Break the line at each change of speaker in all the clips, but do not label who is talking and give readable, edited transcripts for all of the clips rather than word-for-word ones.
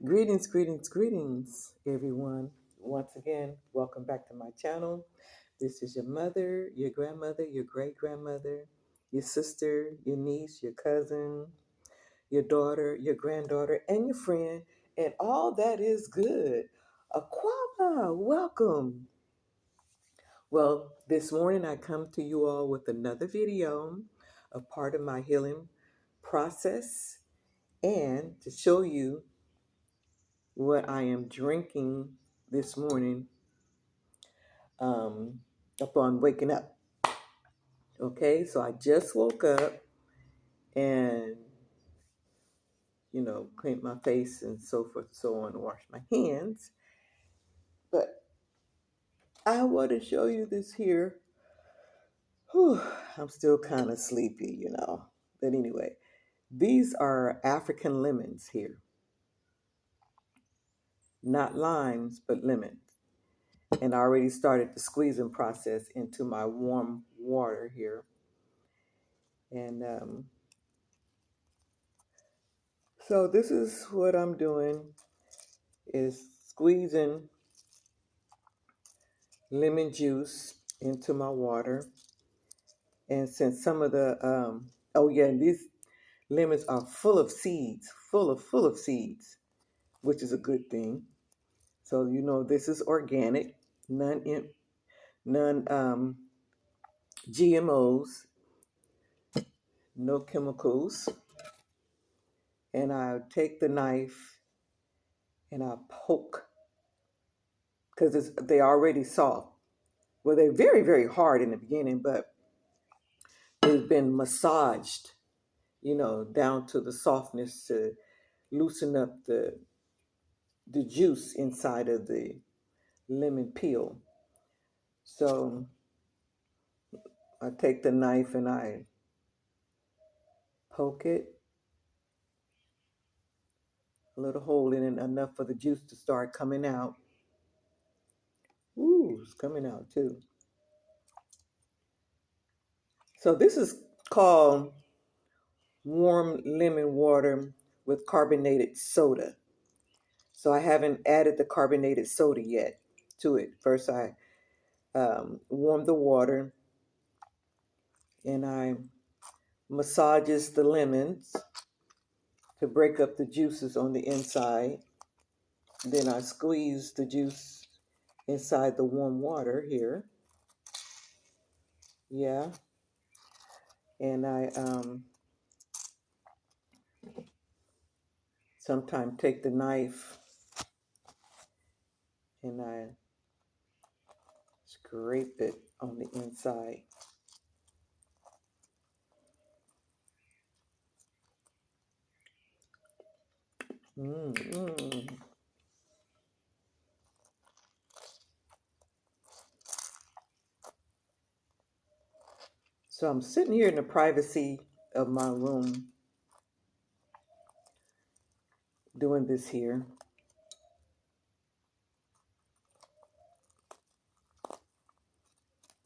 Greetings, greetings, greetings, everyone. Once again, welcome back to my channel. This is your mother, your grandmother, your great grandmother, your sister, your niece, your cousin, your daughter, your granddaughter, and your friend, and all that is good. Akwaaba, welcome. Well, this morning I come to you all with another video, a part of my healing process, and to show you what I am drinking this morning um, upon waking up. Okay, so I just woke up and, cleaned my face and so forth and so on, and washed my hands. But I want to show you this here. Whew, I'm still kind of sleepy. But anyway, these are African lemons here. Not limes, but lemons. And I already started the squeezing process into my warm water here. And so this is what I'm doing, is squeezing lemon juice into my water. And since some of the, these lemons are full of seeds, full of seeds, which is a good thing. So, this is organic, none GMOs, no chemicals. And I take the knife and I poke, because they're already soft. Well, they're very, very hard in the beginning, but they've been massaged, down to the softness to loosen up the juice inside of the lemon peel. So I take the knife and I poke it, a little hole in it, enough for the juice to start coming out. Ooh, it's coming out too. So this is called warm lemon water with carbonated soda. So I haven't added the carbonated soda yet to it. First I warm the water and I massages the lemons to break up the juices on the inside. Then I squeeze the juice inside the warm water here. Yeah. And I sometimes take the knife and I scrape it on the inside. Mm-hmm. So I'm sitting here in the privacy of my room doing this here.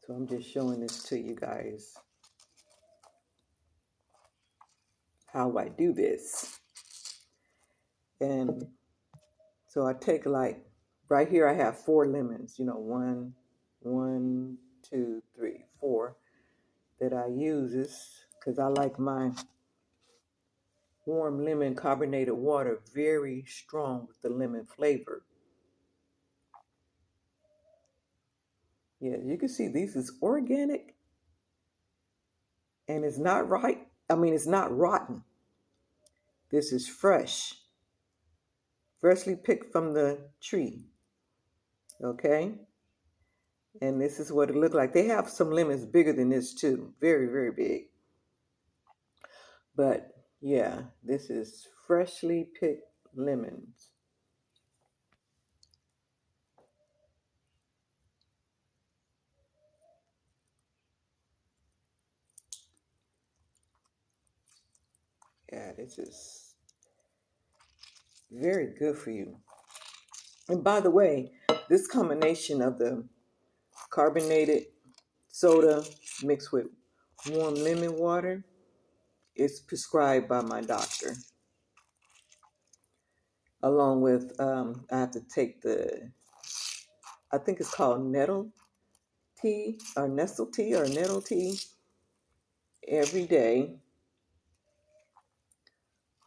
So I'm just showing this to you guys, how I do this. And so I take, like, right here I have 4 lemons, 1, 2, 3, 4 that I use because I like my warm lemon carbonated water very strong with the lemon flavor. Yeah, you can see this is organic and it's not right. I mean, it's not rotten. This is fresh, freshly picked from the tree. Okay. And this is what it looked like. They have some lemons bigger than this too. Very, very big. But yeah, this is freshly picked lemons. Yeah, this is very good for you. And by the way, this combination of the carbonated soda mixed with warm lemon water is prescribed by my doctor. along with I have to take I think it's called nettle tea or nestle tea or nettle tea every day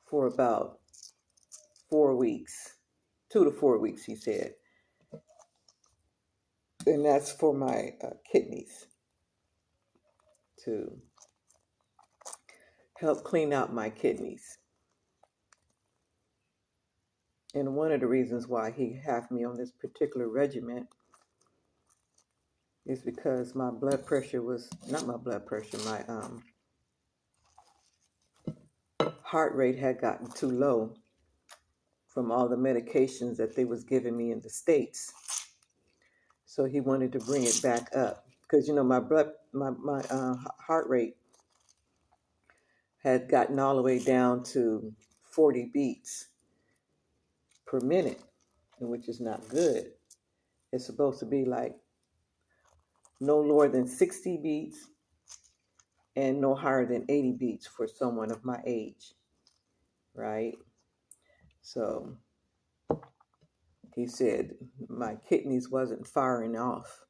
for about 4 weeks, 2 to 4 weeks, he said. And that's for my kidneys to help clean out my kidneys. And one of the reasons why he had me on this particular regimen is because my blood pressure was, not my blood pressure, my heart rate had gotten too low from all the medications that they was giving me in the States. So he wanted to bring it back up because, you know, my heart rate had gotten all the way down to 40 beats per minute, which is not good. It's supposed to be like no lower than 60 beats and no higher than 80 beats for someone of my age, right? So he said my kidneys wasn't firing off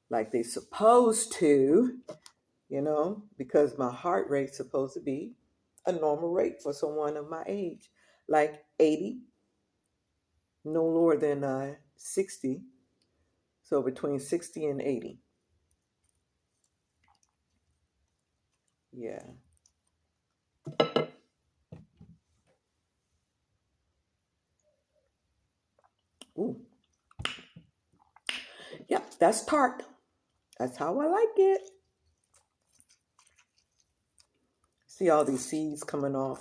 like they supposed to, you know, because my heart rate's supposed to be a normal rate for someone of my age, like 80, no lower than 60. So between 60 and 80. Yeah. Ooh. Yep, that's tart. That's how I like it. See all these seeds coming out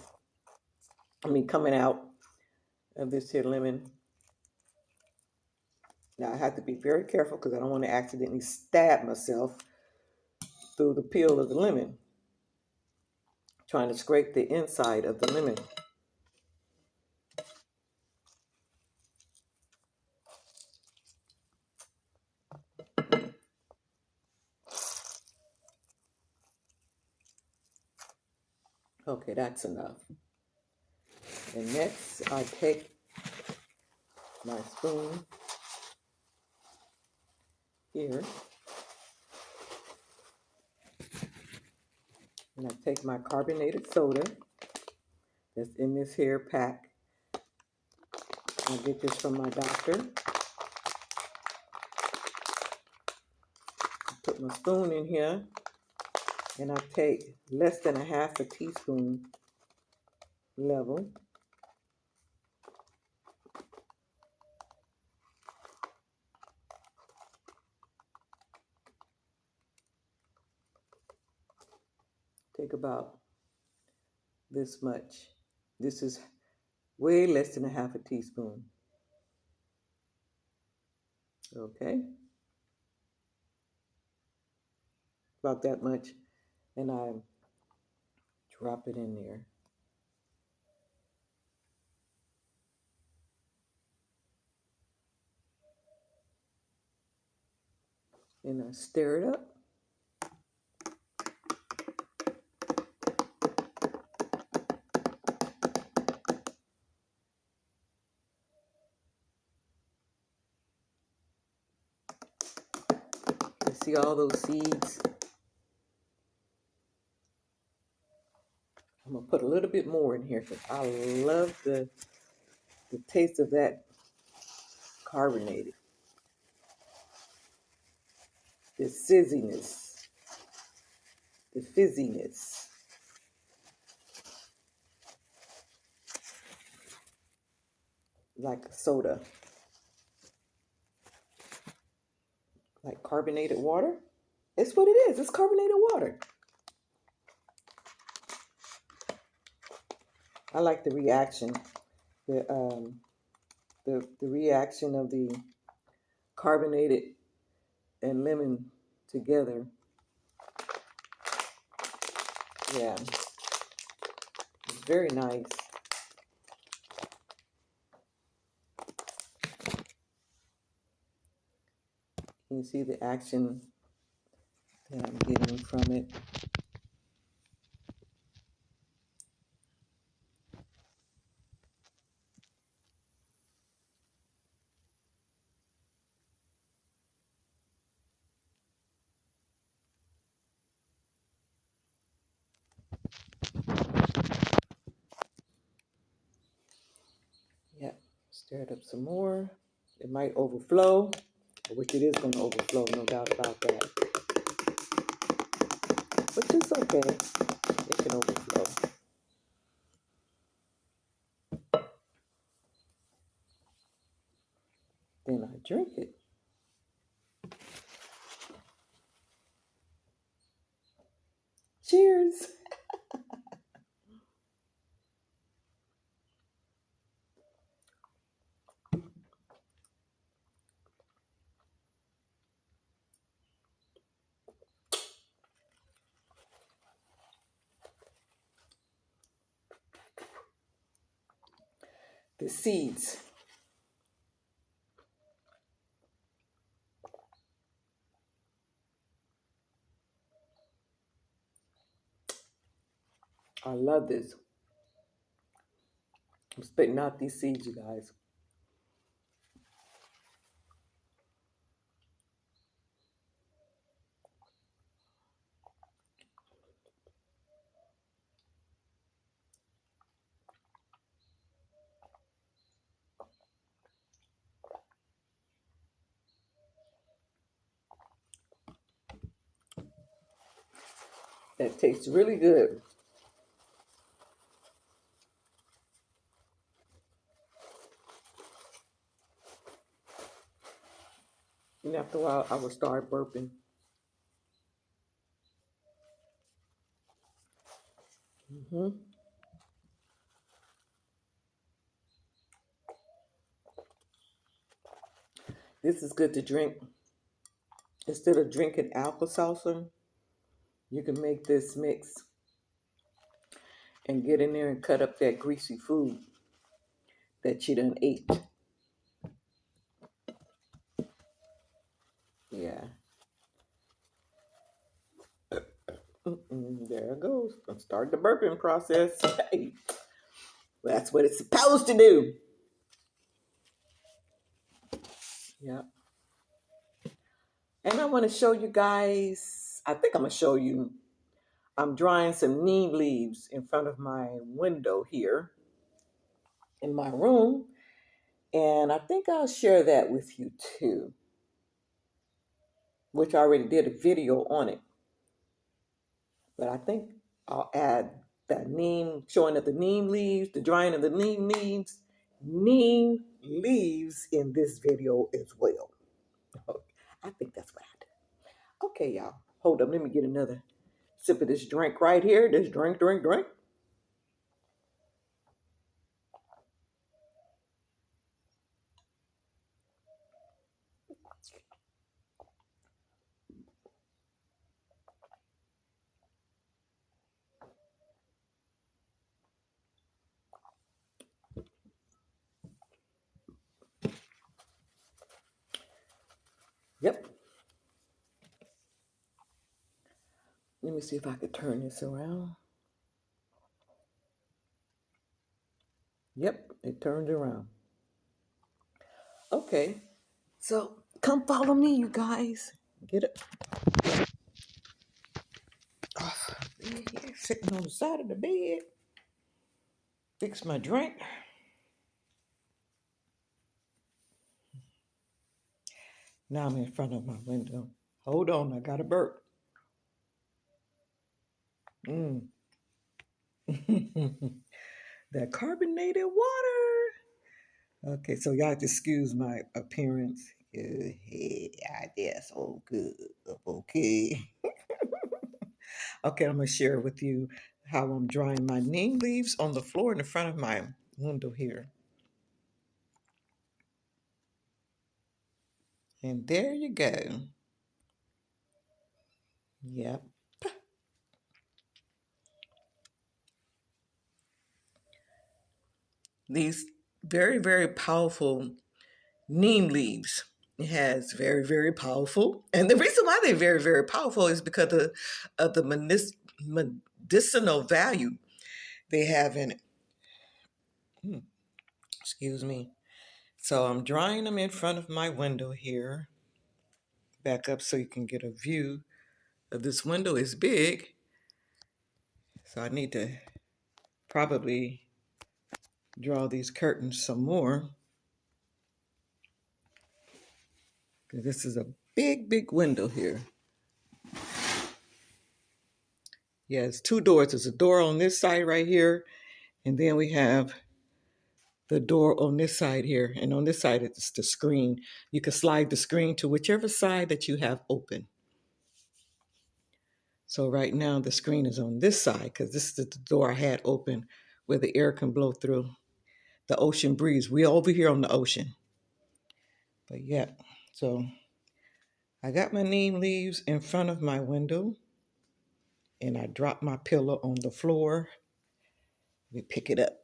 of this here lemon. Now I have to be very careful because I don't want to accidentally stab myself through the peel of the lemon, trying to scrape the inside of the lemon. Okay, that's enough. And next I take my spoon here and I take my carbonated soda that's in this here pack. I get this from my doctor. I put my spoon in here and I take less than a half a teaspoon level. Take about this much. This is way less than a half a teaspoon. Okay? About that much. And I drop it in there. And I stir it up. You see all those seeds? I'm going to put a little bit more in here because I love the taste of that carbonated. The sizziness. The fizziness. Like soda. Like carbonated water. It's what it is. It's carbonated water. I like the reaction. The reaction of the carbonated and lemon together. Yeah. It's very nice. You can see the action that I'm getting from it. Stir it up some more. It might overflow, which it is going to overflow, no doubt about that. Which is okay. It can overflow. Then I drink it. Cheers. The seeds. I love this. I'm spitting out these seeds, you guys. That tastes really good. And after a while, I will start burping. hmm This is good to drink. Instead of drinking Alka-Seltzer, you can make this mix and get in there and cut up that greasy food that you done ate. Yeah. There it goes. Start the burping process. Hey, that's what it's supposed to do. Yeah. And I want to show you guys, I think I'm going to show you, I'm drying some neem leaves in front of my window here in my room. And I think I'll share that with you too, which I already did a video on it. But I think I'll add that neem, showing of the neem leaves, the drying of the neem leaves in this video as well. I think that's what I do. Okay, y'all. Hold up. Let me get another sip of this drink right here. This drink. Yep. Let me see if I could turn this around. Yep, it turned around. Okay, so come follow me, you guys. Get it. Oh, sitting on the side of the bed. Fix my drink. Now I'm in front of my window. Hold on, I got a burp. Mm. That carbonated water. Okay, so y'all excuse my appearance. Yeah, that's all good. Okay. Okay, I'm gonna share with you how I'm drying my neem leaves on the floor in the front of my window here. And there you go. Yep. These very, very powerful neem leaves. It has very, very powerful. And the reason why they're very, very powerful is because of the medicinal value they have in it. Excuse me. So I'm drying them in front of my window here. Back up so you can get a view of this window. Is big. So I need to probably draw these curtains some more. This is a big, big window here. Yeah, it's two doors. There's a door on this side right here, and then we have the door on this side here. And on this side, it's the screen. You can slide the screen to whichever side that you have open. So right now, the screen is on this side because this is the door I had open where the air can blow through. The ocean breeze. We're over here on the ocean. But yeah, so I got my neem leaves in front of my window, and I dropped my pillow on the floor. We pick it up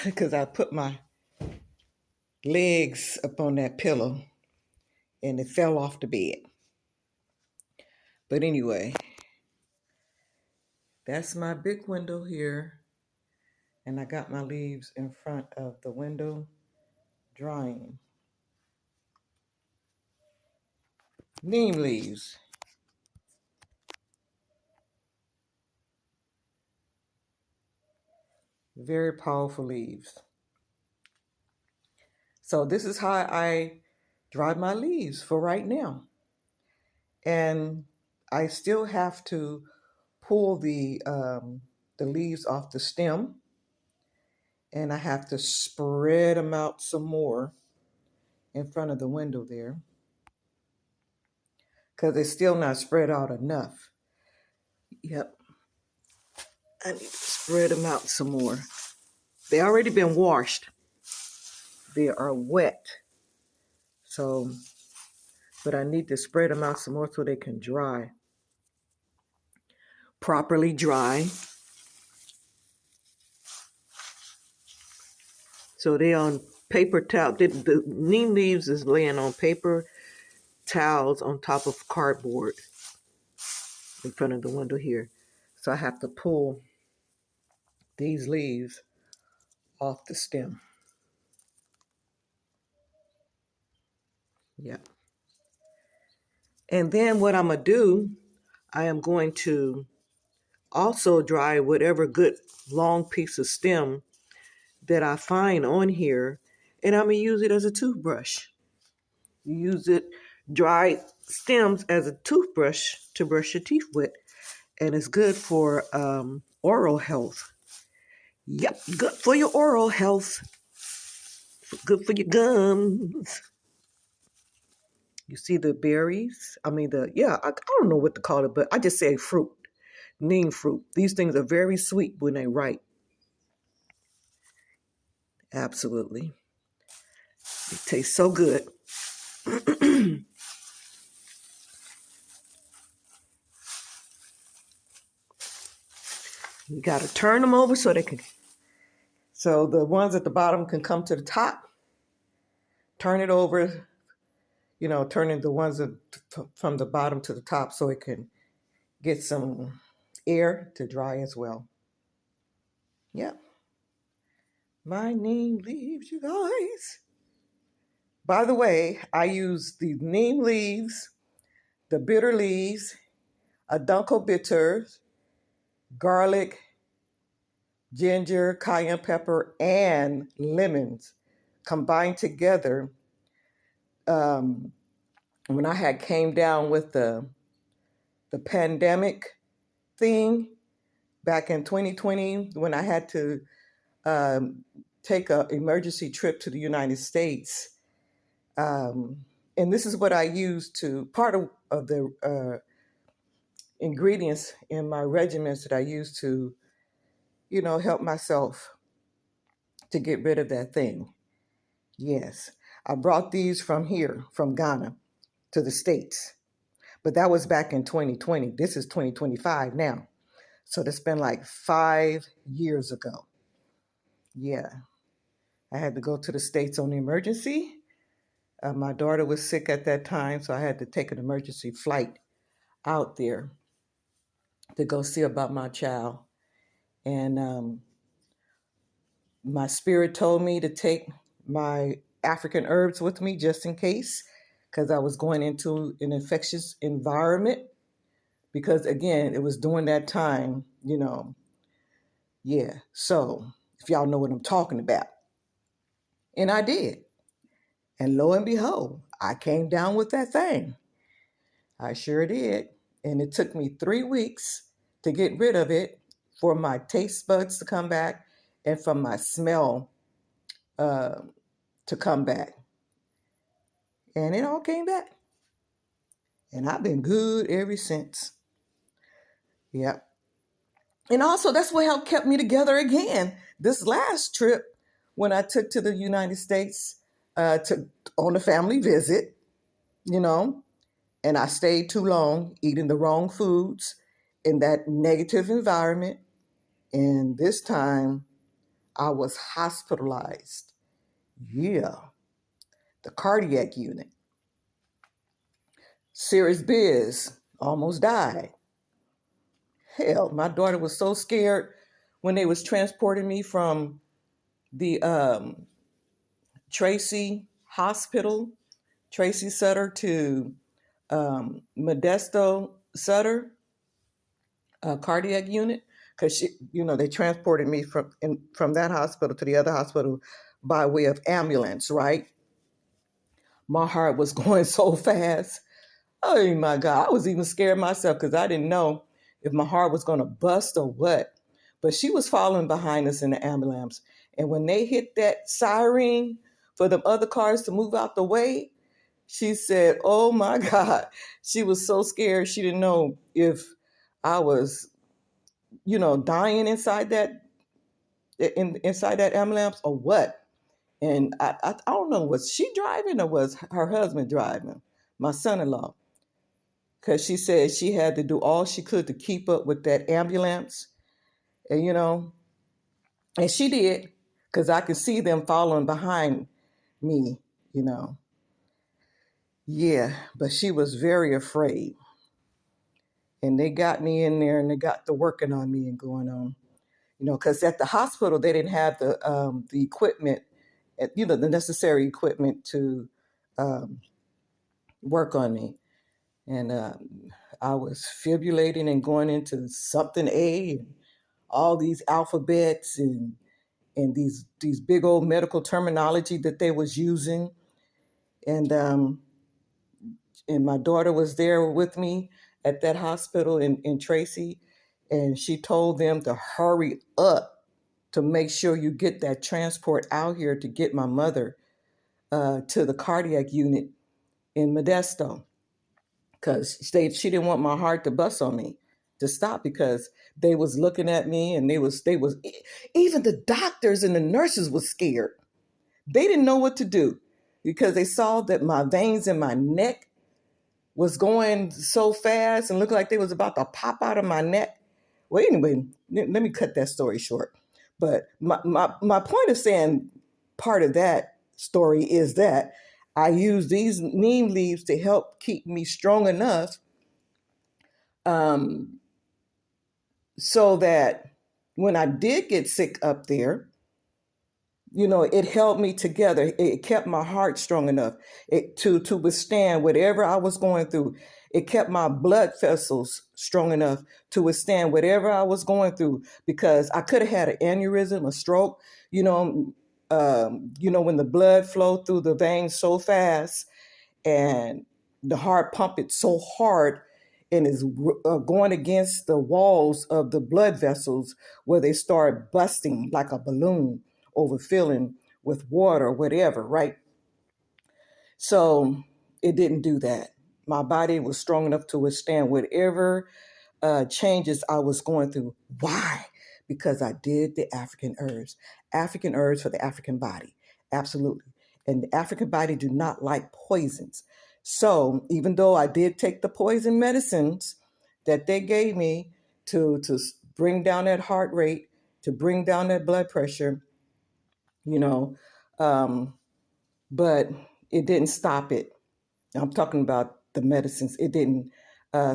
because I put my legs up on that pillow and it fell off the bed. But anyway, that's my big window here, and I got my leaves in front of the window drying. Neem leaves. Very powerful leaves. So this is how I dry my leaves for right now. And I still have to pull the leaves off the stem, and I have to spread them out some more in front of the window there because it's still not spread out enough. Yep, I need to spread them out some more. They already been washed. They are wet. So, but I need to spread them out some more so they can dry. Properly dry. So they on paper towel. The neem leaves is laying on paper towels on top of cardboard in front of the window here. So I have to pull these leaves off the stem. Yeah. And then what I'm going to do, I am going to also dry whatever good long piece of stem that I find on here, and I'm going to use it as a toothbrush. You use it, dry stems as a toothbrush to brush your teeth with, and it's good for oral health. Yep, good for your oral health. Good for your gums. You see the berries? I don't know what to call it, but I just say fruit, neem fruit. These things are very sweet when they ripe. Absolutely. It tastes so good. You got to turn them over so the ones at the bottom can come to the top. Turn it over, turning the ones from the bottom to the top so it can get some air to dry as well. Yep. My neem leaves, you guys. By the way, I use the neem leaves, the bitter leaves, adunco bitters, garlic, ginger, cayenne pepper, and lemons combined together. When I had came down with the pandemic thing back in 2020, when I had to take an emergency trip to the United States. And this is what I used part of the ingredients in my regimens that I used to, help myself to get rid of that thing. Yes, I brought these from here, from Ghana, to the States. But that was back in 2020. This is 2025 now. So that's been like 5 years ago. Yeah. I had to go to the States on the emergency. My daughter was sick at that time, so I had to take an emergency flight out there to go see about my child. And my spirit told me to take my African herbs with me just in case, because I was going into an infectious environment. Because again, it was during that time, Yeah. So if y'all know what I'm talking about. And I did. And lo and behold, I came down with that thing. I sure did. And it took me 3 weeks to get rid of it, for my taste buds to come back and for my smell uh, to come back. And it all came back. And I've been good ever since. Yep. And also, that's what helped kept me together again. This last trip, when I took to the United States on a family visit, you know, and I stayed too long eating the wrong foods in that negative environment. And this time I was hospitalized. Yeah, the cardiac unit. Serious biz, almost died. Hell, my daughter was so scared when they was transporting me from the Tracy Hospital, Tracy Sutter, to Modesto Sutter cardiac unit, because they transported me from that hospital to the other hospital by way of ambulance, right? My heart was going so fast. Oh my God, I was even scared myself because I didn't know if my heart was going to bust or what. But she was following behind us in the ambulance. And when they hit that siren for the other cars to move out the way, she said, oh my God. She was so scared. She didn't know if I was, dying inside that ambulance or what. And I don't know, was she driving or was her husband driving, my son-in-law? Because she said she had to do all she could to keep up with that ambulance. And, and she did, because I could see them following behind me, you know. Yeah, but she was very afraid. And they got me in there and they got to working on me and going on, because at the hospital, they didn't have the equipment, the necessary equipment to work on me. And I was fibulating and going into something A, and all these alphabets and these big old medical terminology that they was using. And my daughter was there with me at that hospital in Tracy, and she told them to hurry up to make sure you get that transport out here to get my mother to the cardiac unit in Modesto, because she didn't want my heart to bust on me, to stop, because they was looking at me, and they was even the doctors and the nurses was scared. They didn't know what to do because they saw that my veins in my neck was going so fast and looked like they was about to pop out of my neck. Well, anyway, let me cut that story short. But my point of saying part of that story is that I use these neem leaves to help keep me strong enough so that when I did get sick up there, it held me together. It kept my heart strong enough to withstand whatever I was going through. It kept my blood vessels strong enough to withstand whatever I was going through, because I could have had an aneurysm, a stroke, when the blood flowed through the veins so fast and the heart pumped so hard and is going against the walls of the blood vessels where they start busting like a balloon, overfilling with water or whatever, right? So it didn't do that. My body was strong enough to withstand whatever changes I was going through. Why? Because I did the African herbs. African herbs for the African body. Absolutely. And the African body do not like poisons. So even though I did take the poison medicines that they gave me to bring down that heart rate, to bring down that blood pressure, but it didn't stop it. I'm talking about the medicines. It didn't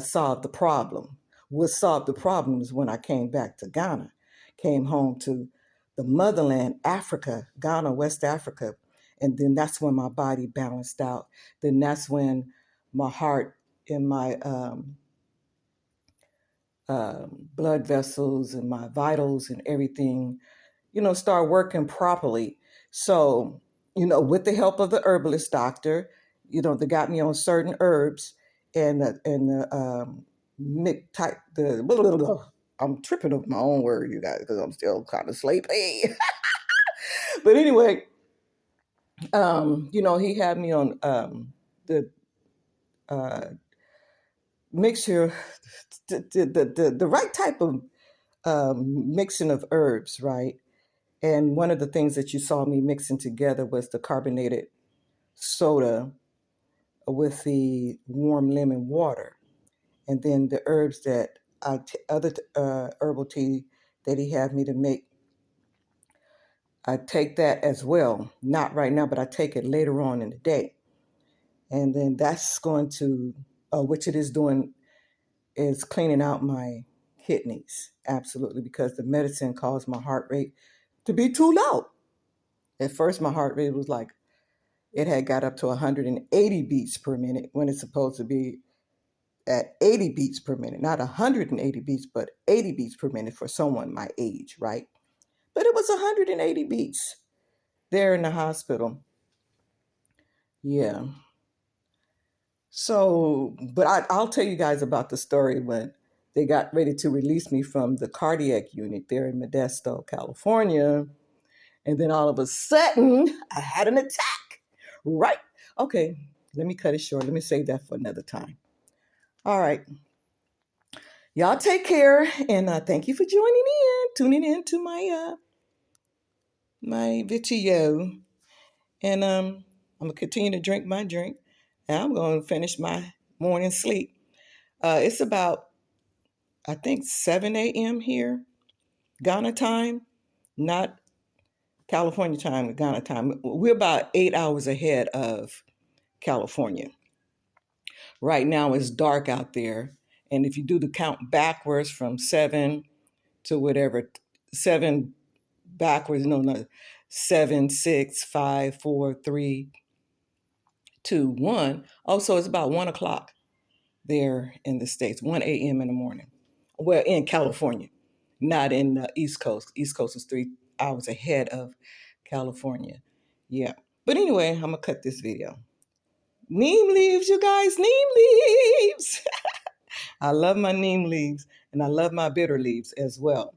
solve the problem. What solved the problem is when I came back to Ghana, came home to the motherland, Africa, Ghana, West Africa. And then that's when my body balanced out. Then that's when my heart and my blood vessels and my vitals and everything, start working properly. So, with the help of the herbalist doctor, They got me on certain herbs and the type the blah, blah, blah. I'm tripping over my own word, you guys, because I'm still kind of sleepy. But anyway, he had me on the uh, mixture, the right type of mixing of herbs, right? And one of the things that you saw me mixing together was the carbonated soda with the warm lemon water. And then the herbs that other herbal tea that he had me to make, I take that as well. Not right now, but I take it later on in the day. And then that's going to, which it is doing, is cleaning out my kidneys. Absolutely, because the medicine caused my heart rate to be too low. At first, my heart rate was like, it had got up to 180 beats per minute when it's supposed to be at 80 beats per minute. Not 180 beats, but 80 beats per minute for someone my age, right? But it was 180 beats there in the hospital. Yeah. So, but I'll tell you guys about the story when they got ready to release me from the cardiac unit there in Modesto, California. And then all of a sudden, I had an attack. Right. Okay. Let me cut it short. Let me save that for another time. All right. Y'all take care. And thank you for tuning in to my video. And I'm going to continue to drink my drink. And I'm going to finish my morning sleep. It's about, I think, 7 a.m. here, Ghana time, not California time, Ghana time. We're about 8 hours ahead of California. Right now it's dark out there. And if you do the count backwards from 7 to whatever, 7 backwards, no, 7, 6, 5, 4, 3, 2, 1. Oh, so it's about 1 o'clock there in the States, 1 a.m. in the morning. Well, in California, not in the East Coast. East Coast is 3 hours ahead of California. Yeah. But anyway, I'm going to cut this video. Neem leaves, you guys, neem leaves. I love my neem leaves and I love my bitter leaves as well.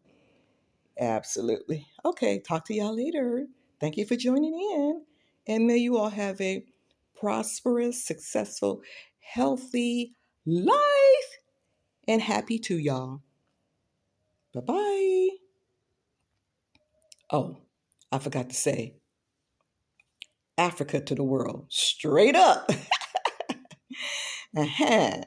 Absolutely. Okay, talk to y'all later. Thank you for joining in. And may you all have a prosperous, successful, healthy life. And happy to y'all. Bye-bye. Oh, I forgot to say, Africa to the world. Straight up. Uh-huh.